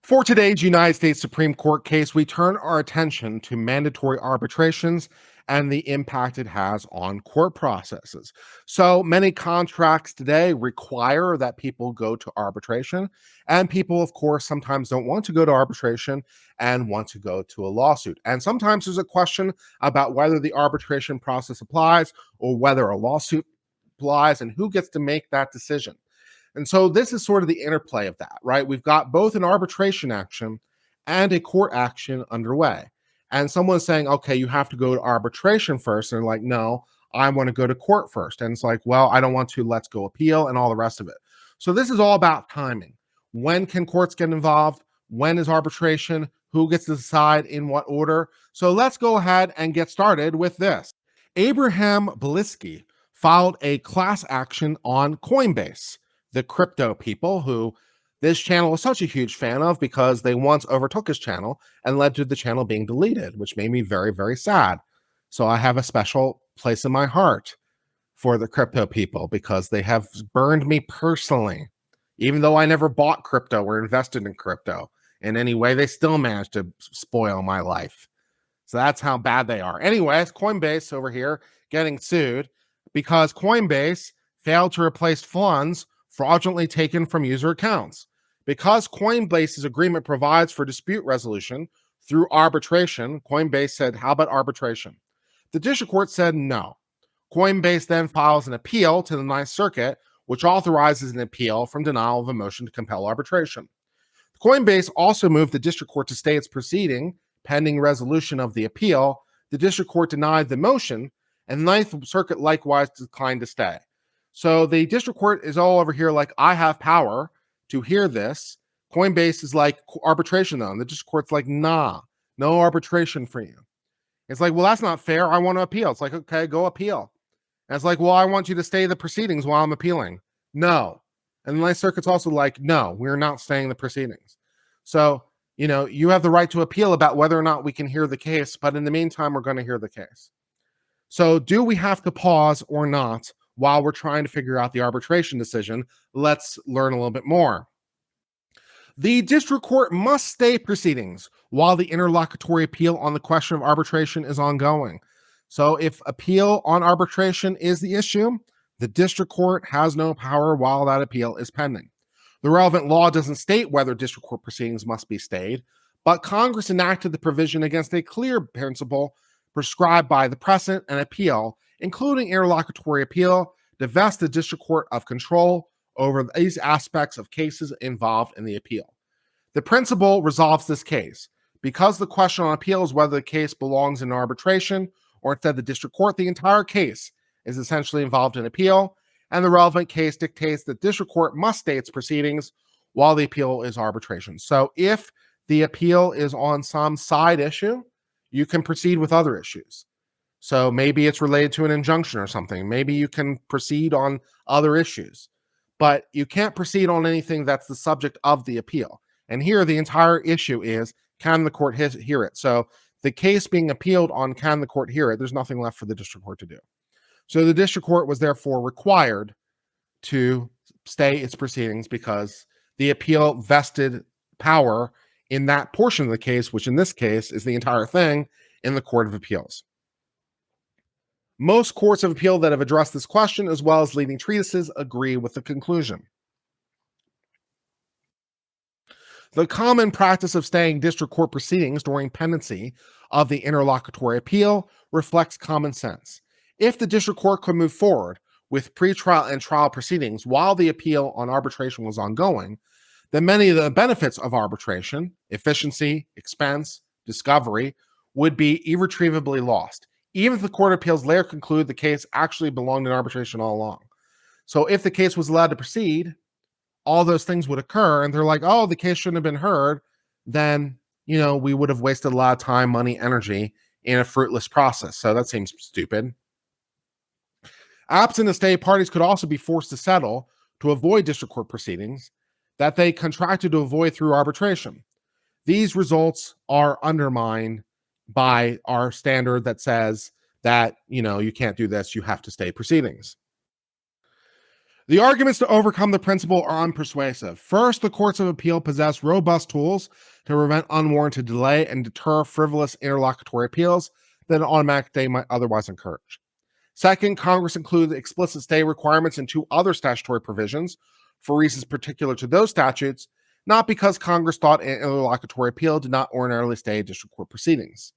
For today's United States Supreme Court case, we turn our attention to mandatory arbitrations and the impact it has on court processes. So many contracts today require that people go to arbitration, and people, of course, sometimes don't want to go to arbitration and want to go to a lawsuit. And sometimes there's a question about whether the arbitration process applies or whether a lawsuit applies and who gets to make that decision. And so this is sort of the interplay of that, right? We've got both an arbitration action and a court action underway. And someone's saying, okay, you have to go to arbitration first. And they're like, no, I want to go to court first. And it's like, well, I don't want to, let's go appeal and all the rest of it. So this is all about timing. When can courts get involved? When is arbitration? Who gets to decide in what order? So let's go ahead and get started with this. Abraham Bielski filed a class action on Coinbase, the crypto people who this channel is such a huge fan of because they once overtook his channel and led to the channel being deleted, which made me very, very sad. So I have a special place in my heart for the crypto people because they have burned me personally. Even though I never bought crypto or invested in crypto in any way, they still managed to spoil my life. So that's how bad they are. Anyways, Coinbase over here getting sued because Coinbase failed to replace funds fraudulently taken from user accounts. Because Coinbase's agreement provides for dispute resolution through arbitration, Coinbase said, how about arbitration? The district court said no. Coinbase then files an appeal to the Ninth Circuit, which authorizes an appeal from denial of a motion to compel arbitration. Coinbase also moved the district court to stay its proceeding pending resolution of the appeal. The district court denied the motion, and the Ninth Circuit likewise declined to stay. So the district court is all over here like, I have power to hear this. Coinbase is like, arbitration though. And the district court's like, nah, no arbitration for you. It's like, well, that's not fair. I want to appeal. It's like, okay, go appeal. And it's like, well, I want you to stay the proceedings while I'm appealing. No. And the Ninth Circuit's also like, no, we're not staying the proceedings. So, you have the right to appeal about whether or not we can hear the case. But in the meantime, we're going to hear the case. So do we have to pause or not while we're trying to figure out the arbitration decision? Let's learn a little bit more. The district court must stay proceedings while the interlocutory appeal on the question of arbitration is ongoing. So if appeal on arbitration is the issue, the district court has no power while that appeal is pending. The relevant law doesn't state whether district court proceedings must be stayed, but Congress enacted the provision against a clear principle prescribed by the precedent and appeal, including interlocutory appeal, divest the district court of control over these aspects of cases involved in the appeal. The principle resolves this case. Because the question on appeal is whether the case belongs in arbitration or instead the district court, the entire case is essentially involved in appeal, and the relevant case dictates that district court must stay its proceedings while the appeal is arbitration. So if the appeal is on some side issue, you can proceed with other issues. So maybe it's related to an injunction or something. Maybe you can proceed on other issues, but you can't proceed on anything that's the subject of the appeal. And here the entire issue is, can the court hear it? So the case being appealed on, can the court hear it? There's nothing left for the district court to do. So the district court was therefore required to stay its proceedings because the appeal vested power in that portion of the case, which in this case is the entire thing, in the Court of Appeals. Most courts of appeal that have addressed this question, as well as leading treatises, agree with the conclusion. The common practice of staying district court proceedings during pendency of the interlocutory appeal reflects common sense. If the district court could move forward with pretrial and trial proceedings while the appeal on arbitration was ongoing, then many of the benefits of arbitration, efficiency, expense, discovery, would be irretrievably lost, even if the Court of Appeals later conclude the case actually belonged in arbitration all along. So if the case was allowed to proceed, all those things would occur, and they're like, oh, the case shouldn't have been heard, then, we would have wasted a lot of time, money, energy in a fruitless process. So that seems stupid. Absent a stay, parties could also be forced to settle to avoid district court proceedings that they contracted to avoid through arbitration. These results are undermined by our standard that says that, you can't do this, you have to stay proceedings. The arguments to overcome the principle are unpersuasive. First, the courts of appeal possess robust tools to prevent unwarranted delay and deter frivolous interlocutory appeals that an automatic stay might otherwise encourage. Second, Congress included explicit stay requirements in two other statutory provisions for reasons particular to those statutes, not because Congress thought an interlocutory appeal did not ordinarily stay district court proceedings.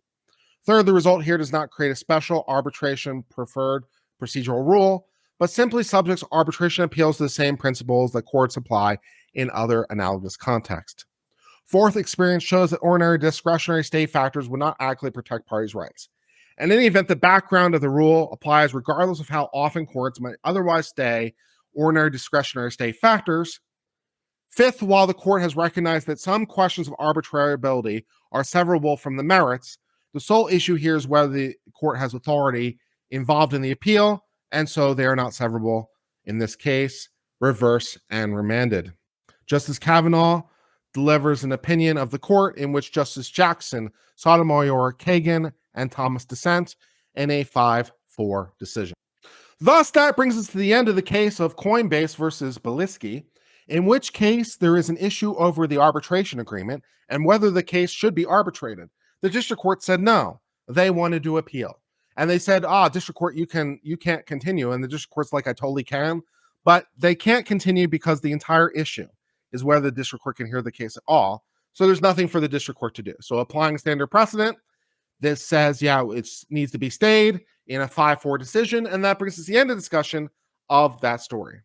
Third, the result here does not create a special arbitration preferred procedural rule, but simply subjects arbitration appeals to the same principles that courts apply in other analogous contexts. Fourth, experience shows that ordinary discretionary stay factors would not adequately protect parties' rights. In any event, the background of the rule applies regardless of how often courts might otherwise stay ordinary discretionary stay factors. Fifth, while the court has recognized that some questions of arbitrability are severable from the merits, the sole issue here is whether the court has authority involved in the appeal, and so they are not severable. In this case, reverse and remanded. Justice Kavanaugh delivers an opinion of the court in which Justice Jackson, Sotomayor, Kagan, and Thomas dissent in a 5-4 decision. Thus, that brings us to the end of the case of Coinbase versus Bielski, in which case there is an issue over the arbitration agreement and whether the case should be arbitrated. The district court said no, they wanted to appeal. And they said, district court, you can't continue. And the district court's like, I totally can. But they can't continue because the entire issue is whether the district court can hear the case at all. So there's nothing for the district court to do. So applying standard precedent, this says, it needs to be stayed in a 5-4 decision. And that brings us to the end of the discussion of that story.